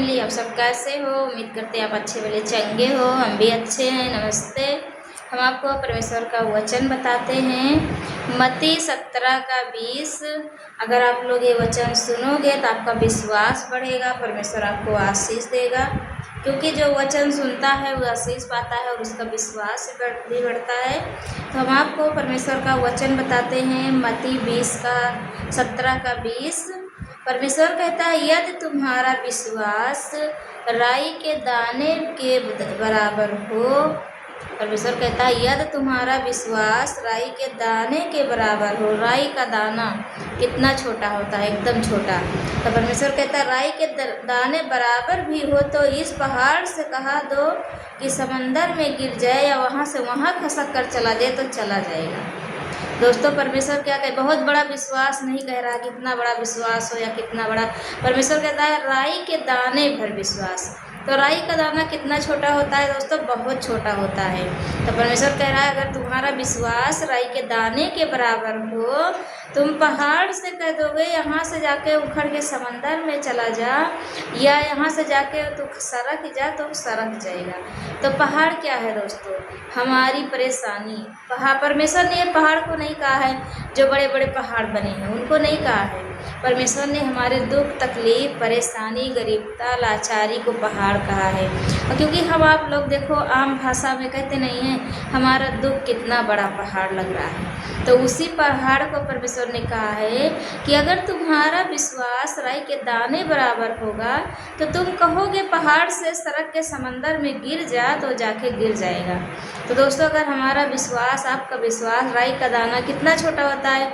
Family, आप सब कैसे हो? उम्मीद करते हैं आप अच्छे भले चंगे हो। हम भी अच्छे हैं। नमस्ते। हम आपको परमेश्वर का वचन बताते हैं, मत्ती 17:20। अगर आप लोग ये वचन सुनोगे तो आपका विश्वास बढ़ेगा, परमेश्वर आपको आशीष देगा। क्योंकि जो वचन सुनता है वो आशीष पाता है और उसका विश्वास भी बढ़ता है। तो हम आपको परमेश्वर का वचन बताते हैं, मत्ती 17:20। परमेश्वर कहता है, यदि तुम्हारा विश्वास राई के दाने के बराबर हो। परमेश्वर कहता है, यदि तुम्हारा विश्वास राई के दाने के बराबर हो। राई का दाना कितना छोटा होता है, एकदम छोटा। तो परमेश्वर कहता है, राई के दाने बराबर भी हो तो इस पहाड़ से कहा दो कि समंदर में गिर जाए या वहाँ से वहाँ खसक कर चला जाए तो चला जाएगा। दोस्तों, परमेश्वर क्या कहे, बहुत बड़ा विश्वास नहीं कह रहा कितना बड़ा विश्वास हो या कितना बड़ा। परमेश्वर कहता है राई के दाने भर विश्वास। तो राई का दाना कितना छोटा होता है दोस्तों? बहुत छोटा होता है। तो परमेश्वर कह रहा है, अगर तुम्हारा विश्वास राई के दाने के बराबर हो, तुम पहाड़ से कह दोगे यहाँ से जाके उखड़ के समंदर में चला जा, या यहाँ से जाके तो सरक जा तो सरक जाएगा। तो पहाड़ क्या है दोस्तों? हमारी परेशानी। परमेश्वर ने ये पहाड़ को नहीं कहा है, जो बड़े बड़े पहाड़ बने हैं उनको नहीं कहा है। परमेश्वर ने हमारे दुख, तकलीफ, परेशानी, गरीबता, लाचारी को पहाड़ कहा है। और क्योंकि हम आप लोग देखो आम भाषा में कहते नहीं हैं, हमारा दुख कितना बड़ा पहाड़ लग रहा है। तो उसी पहाड़ को परमेश्वर ने कहा है कि अगर तुम्हारा विश्वास राई के दाने बराबर होगा तो तुम कहोगे पहाड़ से सरक के समंदर में गिर जा तो जाके गिर जाएगा। तो दोस्तों, अगर हमारा विश्वास, आपका विश्वास राई का दाना कितना छोटा होता है,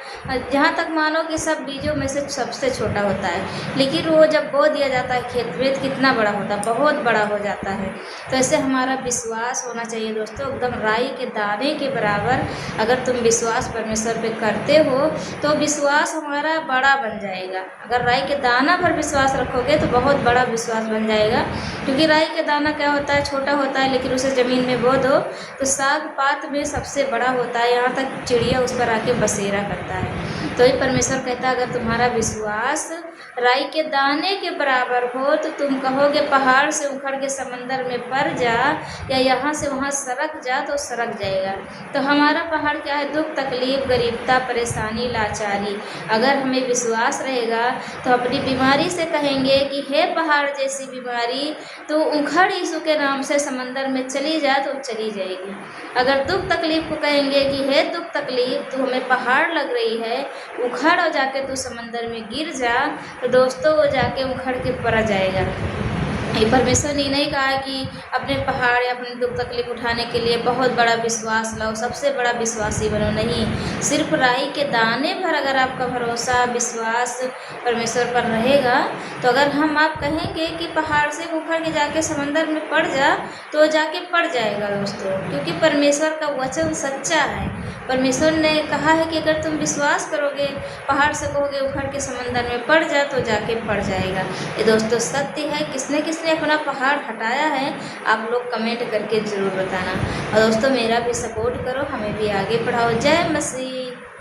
जहाँ तक मानो कि सब बीजों में से सबसे छोटा होता है, लेकिन वो जब बो दिया जाता है खेत में कितना बड़ा होता है, बहुत बड़ा हो जाता है। तो ऐसे हमारा विश्वास होना चाहिए दोस्तों, एकदम राई के दाने के बराबर। अगर तुम विश्वास परमेश्वर पे करते हो तो विश्वास हमारा बड़ा बन जाएगा। अगर राई के दाना पर विश्वास रखोगे तो बहुत बड़ा विश्वास बन जाएगा। क्योंकि राई के दाना क्या होता है, छोटा होता है, लेकिन उसे ज़मीन में बो दो तो साग पात में सबसे बड़ा होता है, यहाँ तक चिड़िया उस पर आके बसेरा करता है। तो ये परमेश्वर कहता है, अगर तुम्हारा विश्वास राई के दाने के बराबर हो तो तुम कहोगे पहाड़ से उखड़ के समंदर में पड़ जा, या यहाँ से वहाँ सरक जा तो सरक जाएगा। तो हमारा पहाड़ क्या है? दुख, तकलीफ, गरीबता, परेशानी, लाचारी। अगर हमें विश्वास रहेगा तो अपनी बीमारी से कहेंगे कि हे पहाड़ जैसी बीमारी, तो उखड़ यीशु के नाम से समंदर में चली जा तो चली जाएगी। अगर दुख तकलीफ को कहेंगे कि हे दुख तकलीफ, तो हमें पहाड़ लग रही है, उखड़ और जाके तू समंदर में गिर जा, तो दोस्तों वो जाके उखड़ के पड़ जाएगा। ये परमेश्वर ने नहीं कहा कि अपने पहाड़ या अपने दुख तकलीफ उठाने के लिए बहुत बड़ा विश्वास लाओ, सबसे बड़ा विश्वासी बनो। नहीं, सिर्फ राई के दाने पर अगर आपका भरोसा, विश्वास परमेश्वर पर रहेगा, तो अगर आप कहेंगे कि पहाड़ से उखड़ के जाके समंदर में पड़ जा तो जाके पड़ जाएगा दोस्तों। क्योंकि परमेश्वर का वचन सच्चा है। परमेश्वर ने कहा है कि अगर तुम विश्वास करोगे, पहाड़ से कहोगे उखड़ के समंदर में पड़ जा तो जाके पड़ जाएगा। ये दोस्तों सत्य है। किसने किसने अपना पहाड़ हटाया है, आप लोग कमेंट करके ज़रूर बताना। और दोस्तों, मेरा भी सपोर्ट करो, हमें भी आगे बढ़ाओ। जय मसीह।